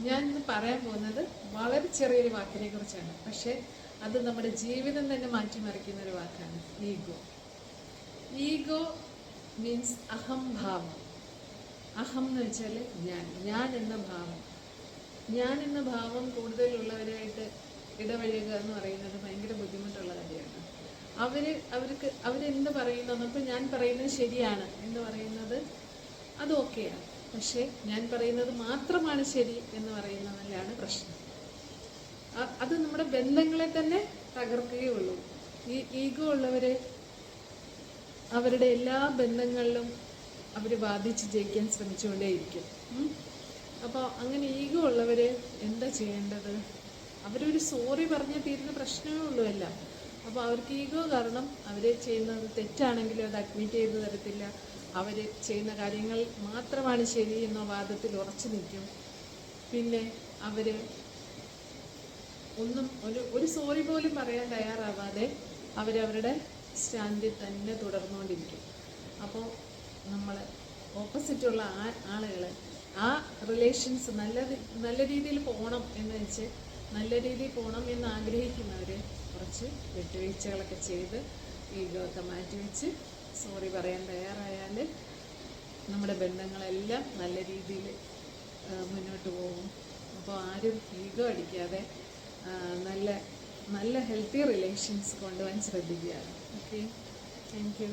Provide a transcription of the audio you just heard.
ഞാൻ ഇന്ന് പറയാൻ പോകുന്നത് വളരെ ചെറിയൊരു വാക്കിനെ കുറിച്ചാണ്. പക്ഷെ അത് നമ്മുടെ ജീവിതം തന്നെ മാറ്റിമറിക്കുന്ന ഒരു വാക്കാണ് ഈഗോ. ഈഗോ മീൻസ് അഹംഭാവം. അഹം എന്ന് വെച്ചാൽ ഞാൻ എന്ന ഭാവം. ഞാൻ എന്ന ഭാവം കൂടുതലുള്ളവരായിട്ട് ഇടപഴകുക എന്ന് പറയുന്നത് ഭയങ്കര ബുദ്ധിമുട്ടുള്ള കാര്യമാണ്. അവരെന്ത് പറയുന്നു, അപ്പോൾ ഞാൻ പറയുന്നത് ശരിയാണ് എന്ന് പറയുന്നത് അത് ഓക്കെയാണ്. പക്ഷേ ഞാൻ പറയുന്നത് മാത്രമാണ് ശരി എന്ന് പറയുന്നതിലാണ് പ്രശ്നം. അത് നമ്മുടെ ബന്ധങ്ങളെ തന്നെ തകർക്കുകയുള്ളൂ. ഈ ഈഗോ ഉള്ളവരെ അവരുടെ എല്ലാ ബന്ധങ്ങളിലും അവർ ബാധിച്ച് ജയിക്കാൻ ശ്രമിച്ചുകൊണ്ടേയിരിക്കും. അപ്പോൾ അങ്ങനെ ഈഗോ ഉള്ളവർ എന്താ ചെയ്യേണ്ടത്? അവരൊരു സോറി പറഞ്ഞാൽ തീരുന്ന പ്രശ്നമേ ഉള്ളൂ എല്ലാം. അപ്പോൾ അവർക്ക് ഈഗോ കാരണം അവർ ചെയ്യുന്നത് തെറ്റാണെങ്കിലും അത് അഡ്മിറ്റ് ചെയ്ത് തരത്തില്ല. അവർ ചെയ്യുന്ന കാര്യങ്ങൾ മാത്രമാണ് ശരി എന്ന വാദത്തിൽ ഉറച്ചു നിൽക്കും. പിന്നെ അവർ ഒരു സോറി പോലും പറയാൻ തയ്യാറാവാതെ അവരവരുടെ സ്റ്റാൻഡിൽ തന്നെ തുടർന്നുകൊണ്ടിരിക്കും. അപ്പോൾ നമ്മൾ ഓപ്പോസിറ്റുള്ള ആളുകൾ ആ റിലേഷൻസ് നല്ല രീതിയിൽ പോകണം എന്ന് വെച്ച് നല്ല രീതിയിൽ പോകണം എന്ന് ആഗ്രഹിക്കുന്നവർ കുറച്ച് വിട്ടുവീഴ്ചകളൊക്കെ ചെയ്ത് ഈഗോ ഒക്കെ മാറ്റിവെച്ച് സോറി പറയാൻ തയ്യാറായാൽ നമ്മുടെ ബന്ധങ്ങളെല്ലാം നല്ല രീതിയിൽ മുന്നോട്ട് പോകും. അപ്പോൾ ആരും ഈഗോ അടിക്കാതെ നല്ല ഹെൽത്തി റിലേഷൻസ് കൊണ്ടുപോകാൻ ശ്രദ്ധിക്കുക. Okay, thank you.